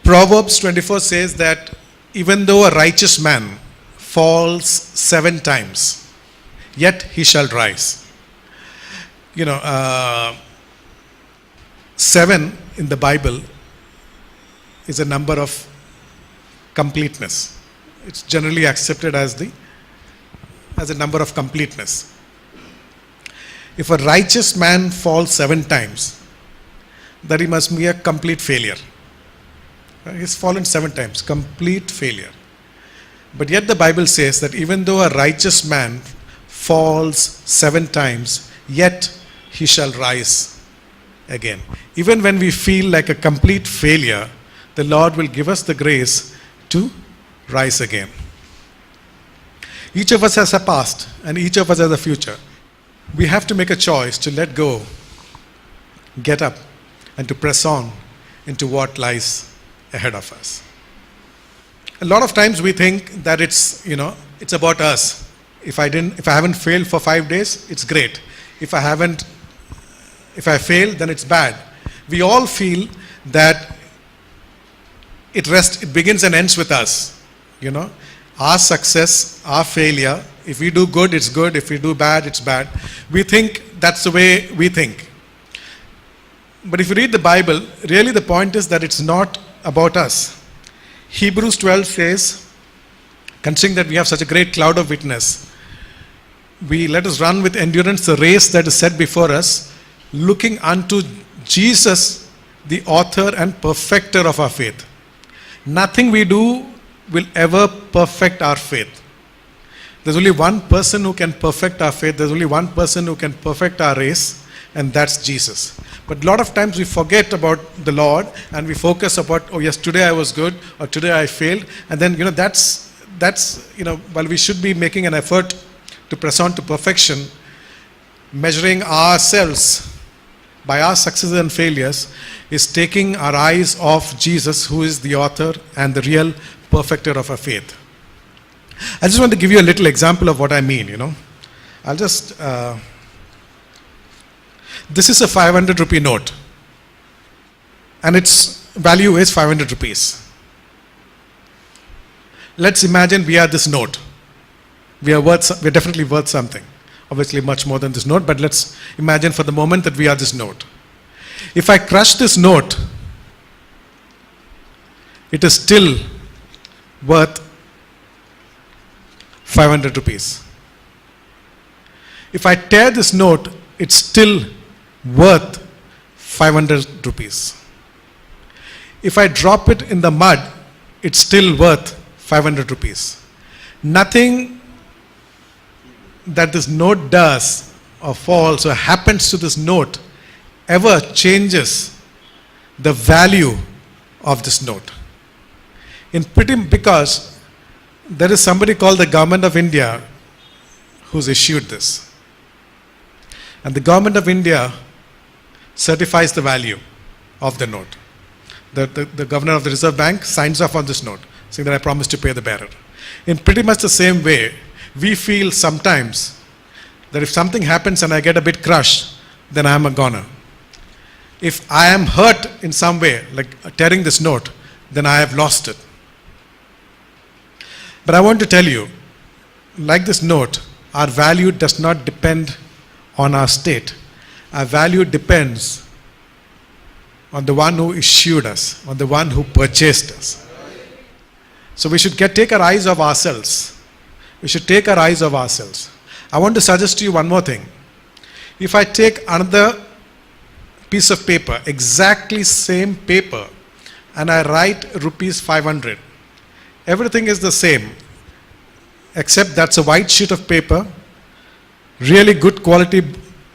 Proverbs 24 says that even though a righteous man falls 7 times, yet he shall rise. 7 in the Bible is a number of completeness. It's generally accepted as a number of completeness. If a righteous man falls 7 times, that he must be a complete failure. He's fallen 7 times, complete failure. But yet the Bible says that even though a righteous man falls 7 times, yet he shall rise again. Even when we feel like a complete failure, the Lord will give us the grace to rise again. Each of us has a past and each of us has a future. We have to make a choice to let go, get up, and to press on into what lies ahead of us. A lot of times we think that it's about us. If I haven't failed for 5 days, it's great. If I fail, then it's bad. We all feel that it begins and ends with us. Our success, our failure. If we do good, it's good. If we do bad, it's bad. We think that's the way we think. But if you read the Bible, really the point is that it's not about us. Hebrews 12 says, considering that we have such a great cloud of witness, let us run with endurance the race that is set before us, looking unto Jesus, the author and perfecter of our faith. Nothing we do will ever perfect our faith. There's only one person who can perfect our faith. There's only one person who can perfect our race, and that's Jesus. But a lot of times we forget about the Lord and we focus about, oh yes, today I was good or today I failed. And then, that's while we should be making an effort to press on to perfection, measuring ourselves by our successes and failures is taking our eyes off Jesus, who is the author and the real perfecter of our faith. I just want to give you a little example of what I mean, I'll just... This is a 500 rupee note and its value is 500 rupees. Let's imagine we are this note. We're definitely worth something. Obviously much more than this note, but let's imagine for the moment that we are this note. If I crush this note, it is still worth 500 rupees. If I tear this note, it's still worth 500 rupees. If I drop it in the mud, it's still worth 500 rupees. Nothing that this note does or falls or happens to this note ever changes the value of this note. Because there is somebody called the Government of India who's issued this. And the Government of India certifies the value of the note. The governor of the Reserve Bank signs off on this note, saying that I promise to pay the bearer. In pretty much the same way, we feel sometimes that if something happens and I get a bit crushed, then I am a goner. If I am hurt in some way, like tearing this note, then I have lost it. But I want to tell you, like this note, our value does not depend on our state. Our value depends on the one who issued us, on the one who purchased us. So we should take our eyes off ourselves. We should take our eyes off ourselves. I want to suggest to you one more thing. If I take another piece of paper, exactly same paper, and I write rupees 500, everything is the same, except that's a white sheet of paper, really good quality,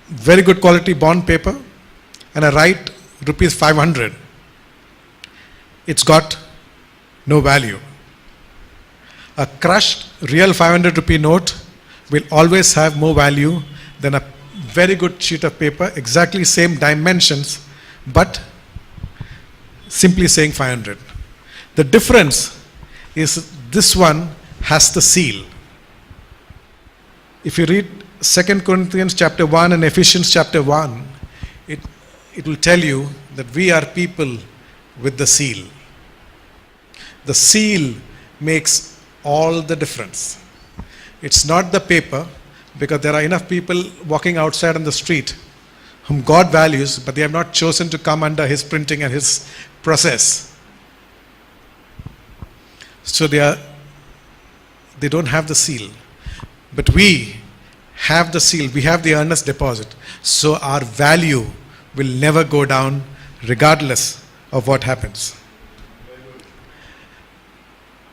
very good quality bond paper, and I write rupees 500. It's got no value. A crushed real 500 rupee note will always have more value than a very good sheet of paper, exactly same dimensions, but simply saying 500. The difference is this one has the seal. If you read 2 Corinthians chapter 1 and Ephesians chapter 1, it will tell you that we are people with the seal. The seal makes all the difference. It's not the paper, because there are enough people walking outside on the street whom God values, but they have not chosen to come under His printing and His process. So they don't have the seal. But we have the seal, we have the earnest deposit. So our value will never go down regardless of what happens.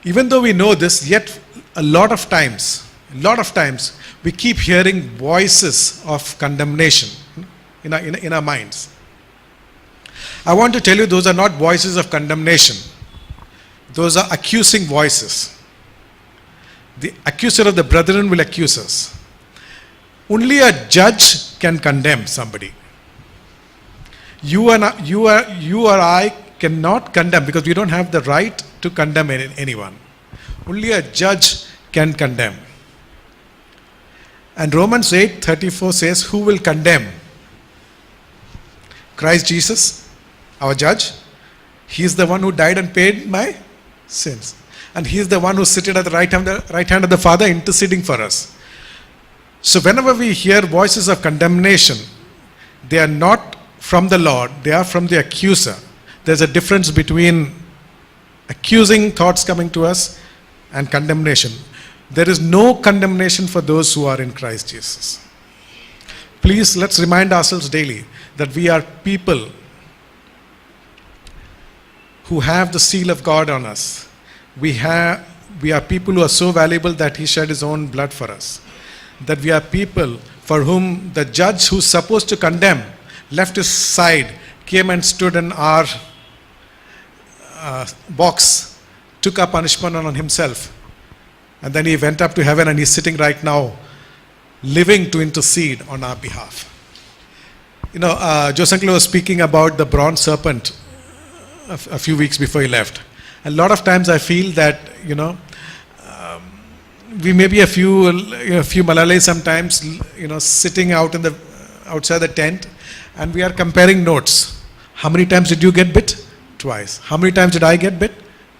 Even though we know this, yet a lot of times, we keep hearing voices of condemnation in our minds. I want to tell you, those are not voices of condemnation. Those are accusing voices. The accuser of the brethren will accuse us. Only a judge can condemn somebody. You or I cannot condemn, because we don't have the right to condemn anyone. Only a judge can condemn. And Romans 8:34 says, who will condemn? Christ Jesus, our judge. He is the one who died and paid my sins. And He is the one who is seated at the right hand of the Father, interceding for us. So whenever we hear voices of condemnation, they are not from the Lord, they are from the accuser. There's a difference between accusing thoughts coming to us and condemnation. There is no condemnation for those who are in Christ Jesus. Please, let's remind ourselves daily that we are people who have the seal of God on us. We are people who are so valuable that He shed His own blood for us. That we are people for whom the judge who's supposed to condemn left his side, came and stood in our box, took our punishment on Himself, and then He went up to heaven, and He's sitting right now living to intercede on our behalf. Jose Uncle was speaking about the bronze serpent a few weeks before he left. A lot of times I feel that, we may be a few Malayalis sometimes, sitting outside the tent, and we are comparing notes. How many times did you get bit? Twice. How many times did I get bit?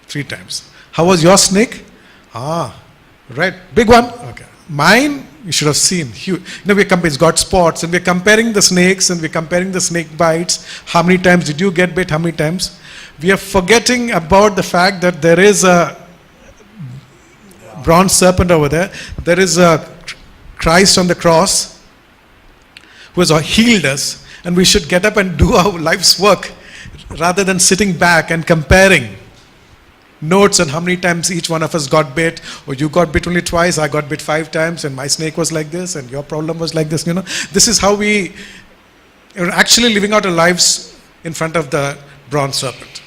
3 times. How was your snake? Right, big one. Okay. Mine, you should have seen. Huge. It's got spots, and we're comparing the snakes, and we're comparing the snake bites. How many times did you get bit? How many times? We are forgetting about the fact that there is a bronze serpent over there. There is a Christ on the cross who has healed us, and we should get up and do our life's work rather than sitting back and comparing notes on how many times each one of us got bit. Or you got bit only twice, I got bit 5 times, and my snake was like this, and your problem was like this. This is how we are actually living out our lives in front of the bronze serpent.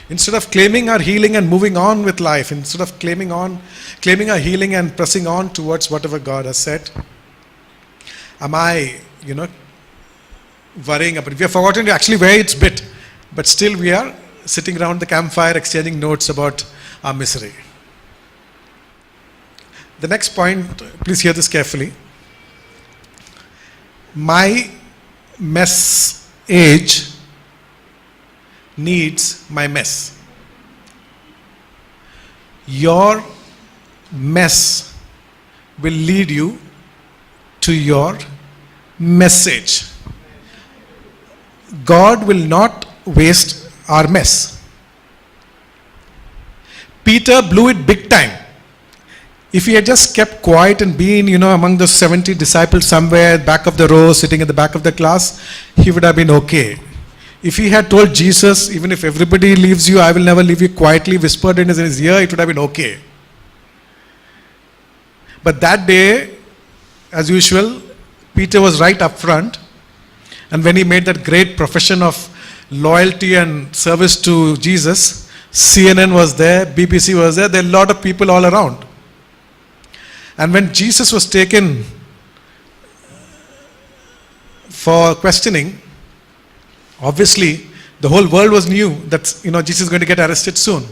Instead of claiming our healing and moving on with life, instead of claiming our healing and pressing on towards whatever God has said, am I, worrying about it? We have forgotten actually where it's bit, but still we are sitting around the campfire exchanging notes about our misery. The next point, please hear this carefully. My mess age needs my mess. Your mess will lead you to your message. God will not waste our mess. Peter blew it big time. If he had just kept quiet and been, among the 70 disciples somewhere back of the row, sitting at the back of the class, he would have been okay. If he had told Jesus, even if everybody leaves you, I will never leave you, quietly whispered in his ear, it would have been okay. But that day, as usual, Peter was right up front, and when he made that great profession of loyalty and service to Jesus, CNN was there, BBC was there are a lot of people all around. And when Jesus was taken for questioning, obviously the whole world was knew that Jesus is going to get arrested soon.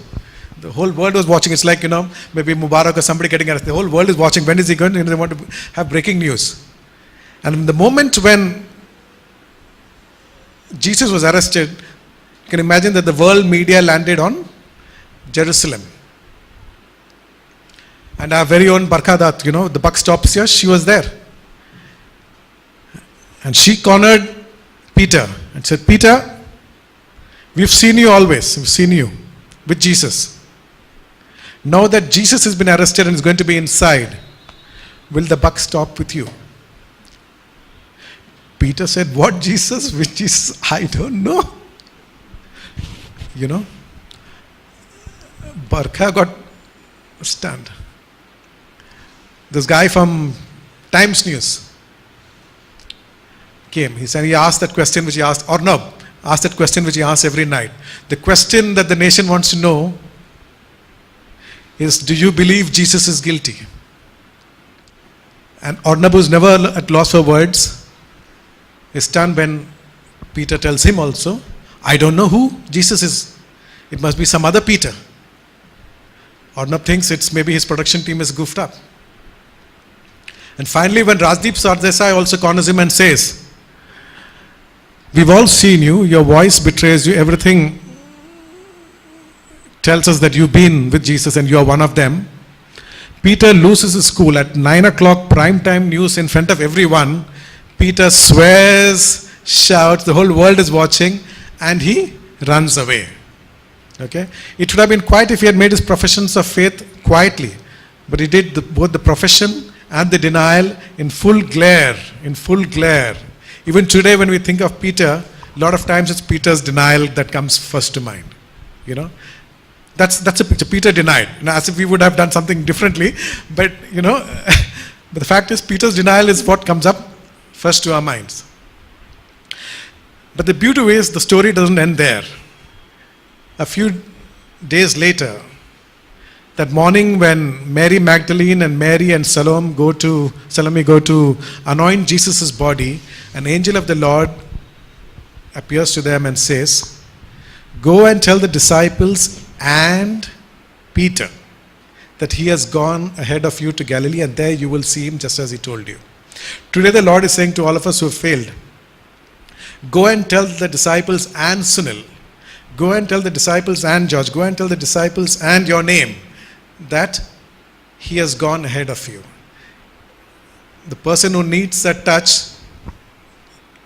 The whole world was watching. It's like maybe Mubarak or somebody getting arrested. The whole world is watching. When is he going? They want to have breaking news. And the moment when Jesus was arrested, you can imagine that the world media landed on Jerusalem. And our very own Barkadat, the buck stops here, she was there. And she cornered Peter and said, Peter, we've seen you always. We've seen you with Jesus. Now that Jesus has been arrested and is going to be inside, will the buck stop with you? Peter said, what Jesus? Which Jesus? I don't know. Barkha got stunned. This guy from Times News came. He asked that question which he asked, asked that question which he asks every night. The question that the nation wants to know is, do you believe Jesus is guilty? And Arnab, who's never at loss for words, is stunned when Peter tells him also, I don't know who Jesus is. It must be some other Peter. Arnab thinks it's maybe his production team is goofed up. And finally, when Rajdeep Sardesai also corners him and says, we've all seen you, your voice betrays you, everything tells us that you've been with Jesus and you're one of them. Peter loses his cool at 9 o'clock prime time news in front of everyone. Peter swears, shouts, the whole world is watching, and he runs away. Okay? It would have been quiet if he had made his professions of faith quietly. But he did both the profession and the denial in full glare. Even today when we think of Peter, a lot of times it's Peter's denial that comes first to mind. That's a picture. Peter denied. As if we would have done something differently. But, but the fact is Peter's denial is what comes up first to our minds. But the beauty is the story doesn't end there. A few days later, that morning when Mary Magdalene and Mary and Salome go to anoint Jesus' body, an angel of the Lord appears to them and says, go and tell the disciples and Peter that he has gone ahead of you to Galilee, and there you will see him just as he told you. Today the Lord is saying to all of us who have failed, go and tell the disciples and Sunil, go and tell the disciples and George, go and tell the disciples and your name that he has gone ahead of you. The person who needs that touch,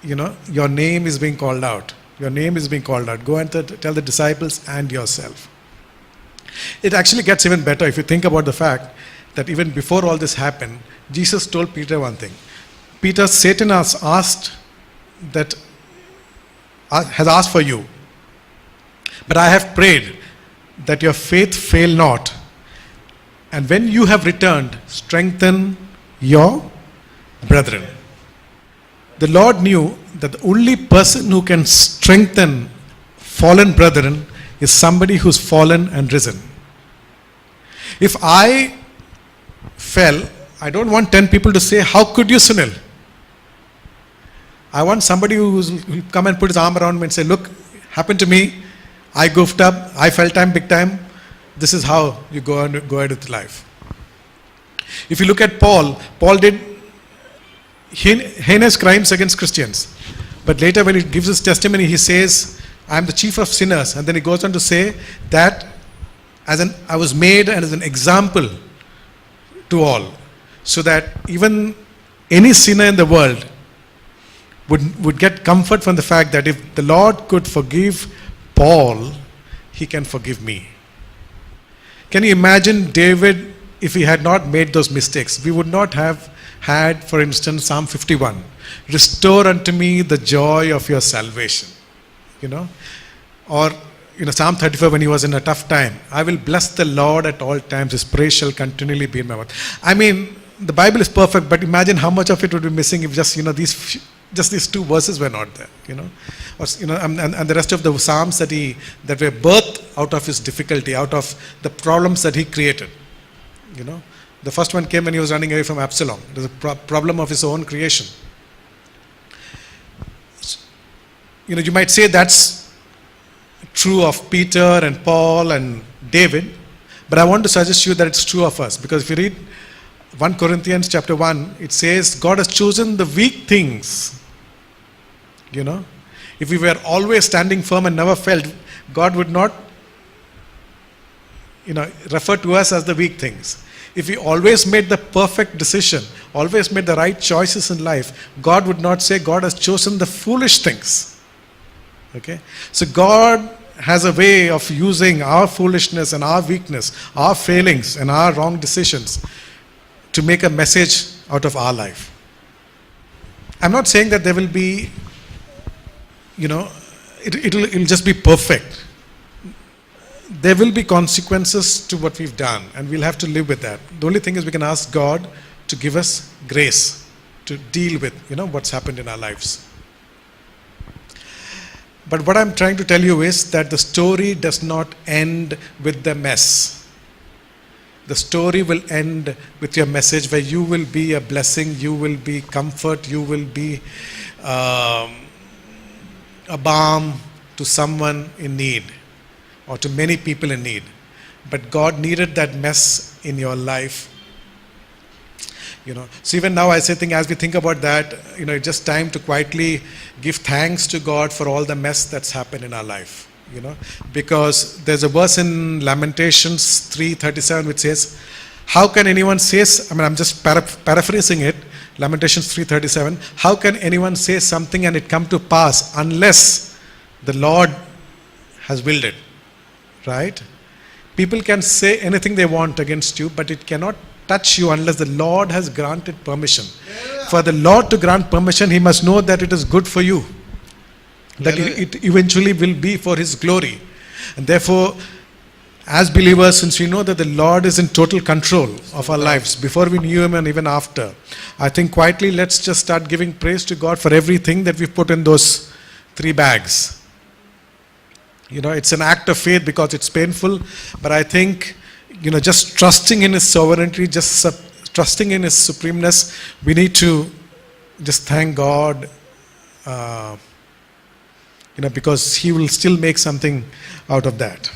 your name is being called out. Your name is being called out. Go and tell the disciples and yourself. It actually gets even better if you think about the fact that even before all this happened, Jesus told Peter one thing. Peter, Satan has asked for you. But I have prayed that your faith fail not. And when you have returned, strengthen your brethren. The Lord knew that the only person who can strengthen fallen brethren is somebody who's fallen and risen. If I fell, I don't want 10 people to say, how could you, Sunil? I want somebody who come and put his arm around me and say, look, happened to me. I goofed up. I fell time, big time. This is how you go ahead with life. If you look at Paul did heinous crimes against Christians. But later when he gives his testimony, he says, I am the chief of sinners. And then he goes on to say that I was made as an example to all. So that even any sinner in the world would get comfort from the fact that if the Lord could forgive Paul, he can forgive me. Can you imagine David if he had not made those mistakes? We would not have had, for instance, Psalm 51. Restore unto me the joy of your salvation. Or Psalm 34 when he was in a tough time. I will bless the Lord at all times. His praise shall continually be in my mouth. I mean, the Bible is perfect, but imagine how much of it would be missing if these two verses were not there. Or, and the rest of the Psalms that were birthed out of his difficulty, out of the problems that he created. The first one came when he was running away from Absalom. It was a problem of his own creation. You might say that's true of Peter and Paul and David, but I want to suggest to you that it's true of us. Because if you read 1 Corinthians chapter 1, it says God has chosen the weak things. If we were always standing firm and never fell, God would not refer to us as the weak things. If we always made the perfect decision, always made the right choices in life, God would not say God has chosen the foolish things. Okay? So God has a way of using our foolishness and our weakness, our failings and our wrong decisions to make a message out of our life. I'm not saying that there will be, it'll just be perfect. There will be consequences to what we've done, and we'll have to live with that. The only thing is we can ask God to give us grace to deal with, what's happened in our lives. But what I'm trying to tell you is that the story does not end with the mess. The story will end with your message where you will be a blessing, you will be comfort, you will be a balm to someone in need, or to many people in need. But God needed that mess in your life. So even now as we think about that, it's just time to quietly give thanks to God for all the mess that's happened in our life. Because there's a verse in Lamentations 3:37 which says, how can anyone say, I'm just paraphrasing it, Lamentations 3:37, how can anyone say something and it come to pass unless the Lord has willed it? Right? People can say anything they want against you, but it cannot touch you unless the Lord has granted permission. For the Lord to grant permission, He must know that it is good for you, that it eventually will be for His glory. And therefore, as believers, since we know that the Lord is in total control of our lives, before we knew Him and even after, I think quietly let's just start giving praise to God for everything that we've put in those 3 bags. It's an act of faith because it's painful, but I think, just trusting in His sovereignty, just trusting in His supremeness, we need to just thank God, because He will still make something out of that.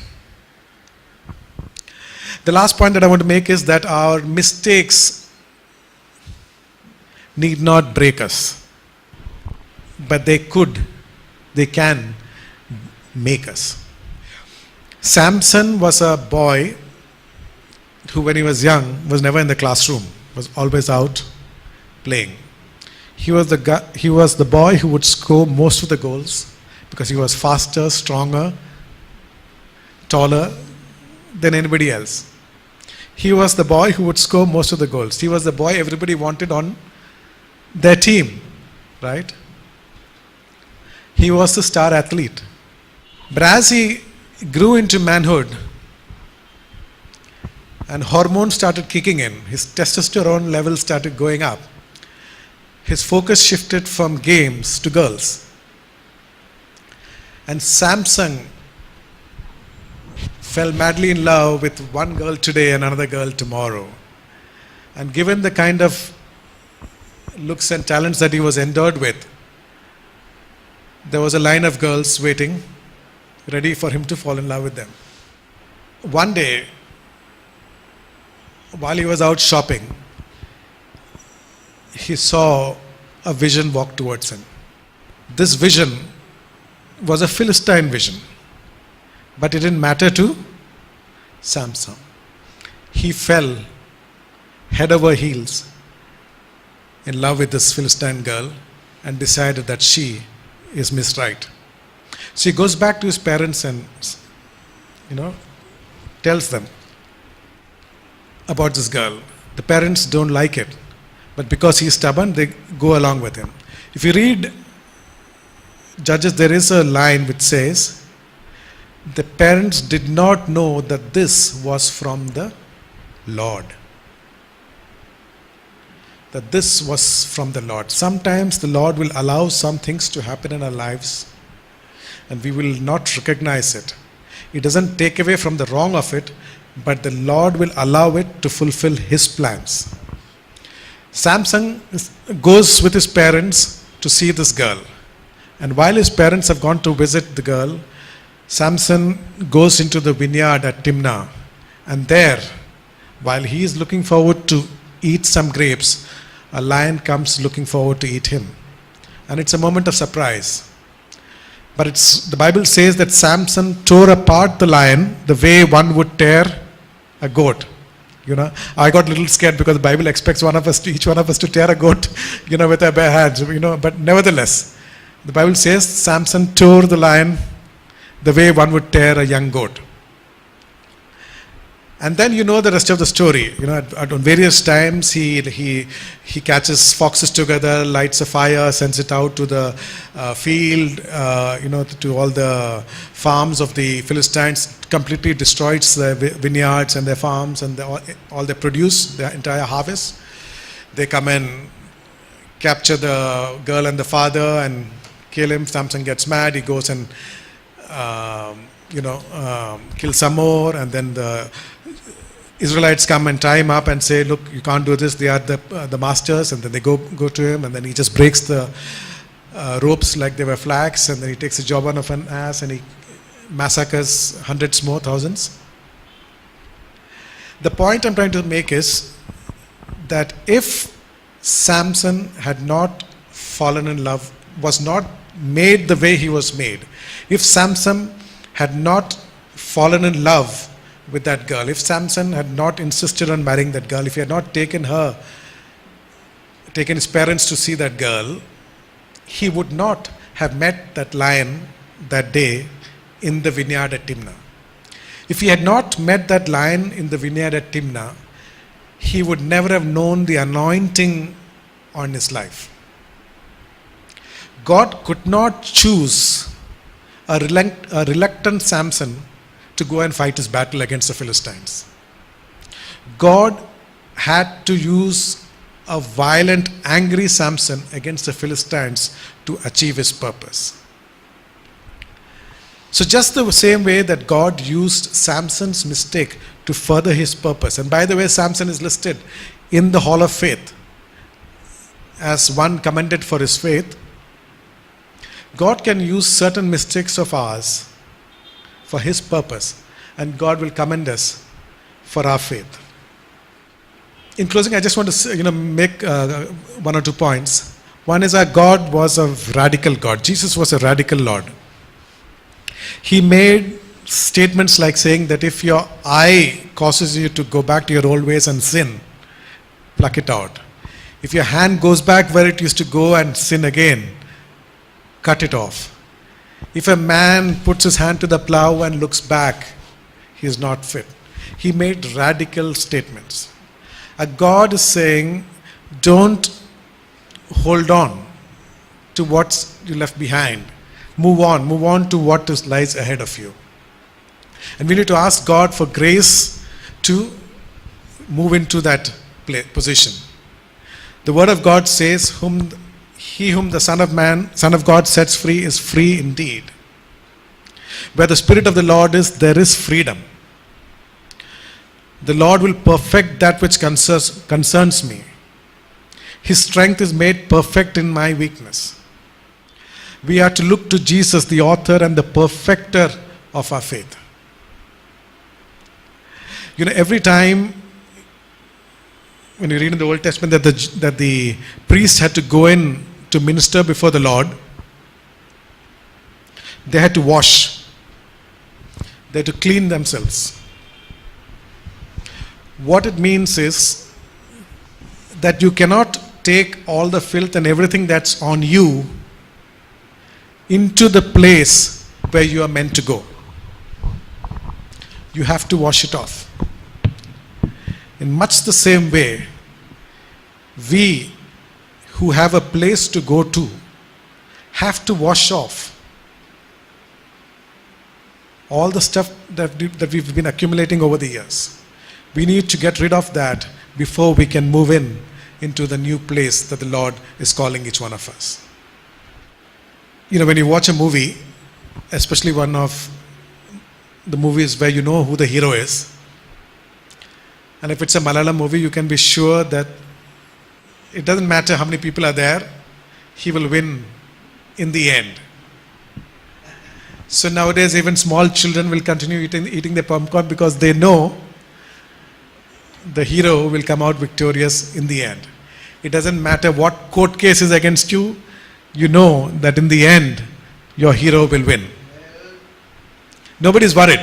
The last point that I want to make is that our mistakes need not break us, but they can make us. Samson was a boy who, when he was young, was never in the classroom, was always out playing. He was the boy who would score most of the goals because he was faster, stronger, taller than anybody else. He was the boy who would score most of the goals. He was the boy everybody wanted on their team, right? He was the star athlete. But as he grew into manhood and hormones started kicking in, his testosterone levels started going up, his focus shifted from games to girls. And Samson fell madly in love with one girl today and another girl tomorrow. And given the kind of looks and talents that he was endowed with, there was a line of girls waiting, ready for him to fall in love with them. One day, while he was out shopping, he saw a vision walk towards him. This vision was a Philistine vision, but it didn't matter to Samson. He fell head over heels in love with this Philistine girl and decided that she is Miss Right. So he goes back to his parents and, tells them about this girl. The parents don't like it, but because he's stubborn, they go along with him. If you read Judges, there is a line which says, the parents did not know that this was from the Lord. That this was from the Lord. Sometimes the Lord will allow some things to happen in our lives and we will not recognize it. It doesn't take away from the wrong of it, but the Lord will allow it to fulfill His plans. Samson goes with his parents to see this girl. And while his parents have gone to visit the girl, Samson goes into the vineyard at Timnah. And there, while he is looking forward to eat some grapes, a lion comes looking forward to eat him. And it's a moment of surprise. But the Bible says that Samson tore apart the lion the way one would tear a goat. I got a little scared because the Bible expects each one of us to tear a goat, with our bare hands, but nevertheless, the Bible says Samson tore the lion the way one would tear a young goat. And then the rest of the story. At various times he catches foxes together, lights a fire, sends it out to the field, to all the farms of the Philistines, completely destroys the vineyards and their farms and all they produce, their entire harvest. They come and capture the girl and the father and kill him. Samson gets mad. He goes and kills some more, and then the Israelites come and tie him up and say, look, you can't do this, they are the masters. And then they go to him, and then he just breaks the ropes like they were flags, and then he takes the jawbone of an ass and he massacres hundreds more, thousands. The point I'm trying to make is that if Samson had not fallen in love, was not made the way he was made, if Samson had not fallen in love with that girl, if Samson had not insisted on marrying that girl, if he had not taken his parents to see that girl, he would not have met that lion that day in the vineyard at Timnah. If he had not met that lion in the vineyard at Timnah, he would never have known the anointing on his life. God could not choose a reluctant Samson to go and fight his battle against the Philistines. God had to use a violent, angry Samson against the Philistines to achieve his purpose. So just the same way that God used Samson's mistake to further his purpose. And by the way, Samson is listed in the Hall of Faith as one commended for his faith. God can use certain mistakes of ours for his purpose, and God will commend us for our faith. In closing, I just want to make one or two points. One is that God was a radical God. Jesus was a radical Lord. He made statements like saying that if your eye causes you to go back to your old ways and sin, pluck it out. If your hand goes back where it used to go and sin again, cut it off. If a man puts his hand to the plow and looks back, he is not fit. He made radical statements. God is saying, don't hold on to what's you left behind. Move on to what lies ahead of you. And we need to ask God for grace to move into that position. The word of God says, He whom the Son of God sets free is free indeed. Where the Spirit of the Lord is, there is freedom. The Lord will perfect that which concerns me. His strength is made perfect in my weakness. We are to look to Jesus, the author and the perfecter of our faith. Every time when you read in the Old Testament that the priest had to go in to minister before the Lord, they had to wash. They had to clean themselves. What it means is that you cannot take all the filth and everything that's on you into the place where you are meant to go. You have to wash it off. In much the same way, we who have a place to go to have to wash off all the stuff that we've been accumulating over the years. We need to get rid of that before we can move into the new place that the Lord is calling each one of us. When you watch a movie, especially one of the movies where you know who the hero is, and if it's a Malayalam movie, you can be sure that it doesn't matter how many people are there, he will win in the end. So nowadays, even small children will continue eating their popcorn because they know the hero will come out victorious in the end. It doesn't matter what court case is against you, you know that in the end, your hero will win. Nobody's worried.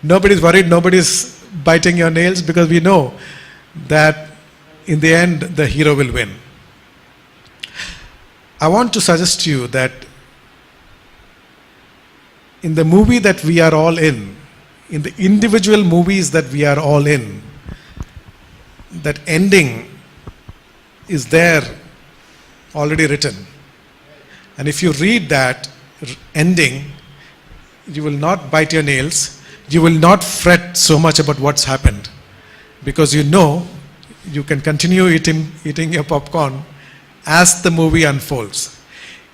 Nobody's biting your nails because we know that in the end the hero will win. I want to suggest to you that in the movie that we are all in the individual movies that we are all in, that ending is there already written. And if you read that ending, you will not bite your nails, you will not fret so much about what's happened, because you know you can continue eating your popcorn as the movie unfolds.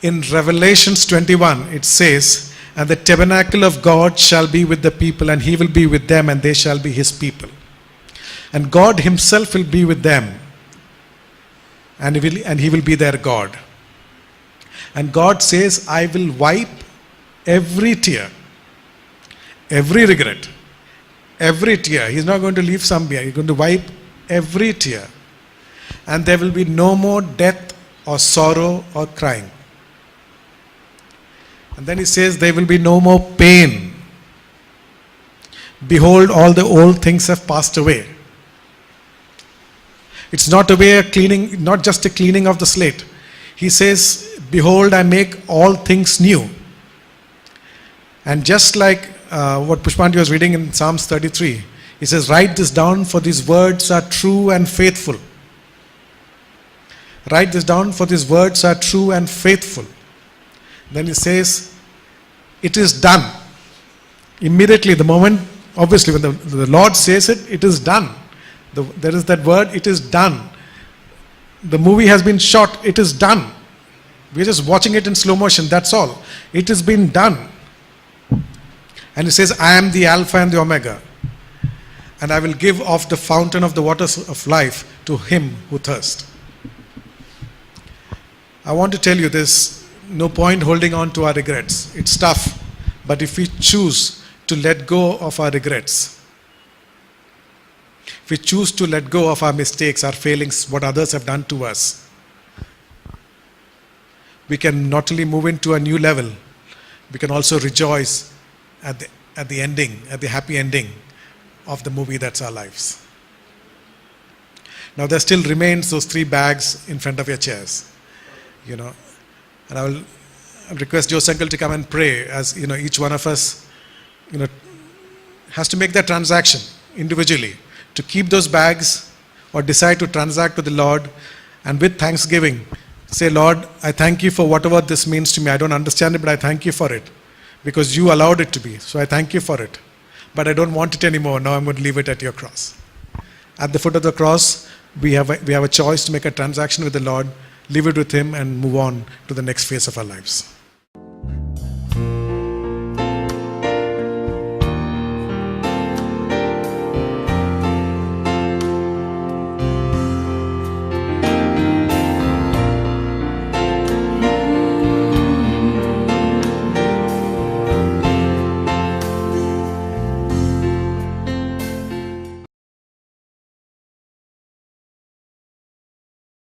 In Revelations 21, it says, "And the tabernacle of God shall be with the people, and he will be with them, and they shall be his people. And God himself will be with them, and he will be their God. And God says, I will wipe every tear, every regret, every tear." He's not going to leave some behind. He's going to wipe every tear. "And there will be no more death or sorrow or crying." And then he says, "There will be no more pain. Behold, all the old things have passed away." It's not not just a cleaning of the slate. He says, "Behold, I make all things new." And just like what Pushpanti was reading in Psalms 33, he says, "Write this down, for these words are true and faithful." Write this down, for these words are true and faithful. Then he says, "It is done." Immediately, the moment, obviously, when the Lord says it, it is done. There is that word, "it is done." The movie has been shot, it is done. We're just watching it in slow motion, that's all. It has been done. And it says, "I am the Alpha and the Omega, and I will give of the fountain of the waters of life to him who thirsts." I want to tell you this, no point holding on to our regrets. It's tough, but if we choose to let go of our regrets, if we choose to let go of our mistakes, our failings, what others have done to us, we can not only move into a new level, we can also rejoice at the ending, at the happy ending of the movie that's our lives. Now there still remains those 3 bags in front of your chairs, and I will request Jose Uncle to come and pray, as each one of us has to make that transaction individually to keep those bags or decide to transact with the Lord, and with thanksgiving say, "Lord, I thank you for whatever this means to me. I don't understand it, but I thank you for it because you allowed it to be. So I thank you for it. But I don't want it anymore. Now I'm going to leave it at your cross." At the foot of the cross, we have a choice to make a transaction with the Lord, leave it with him, and move on to the next phase of our lives.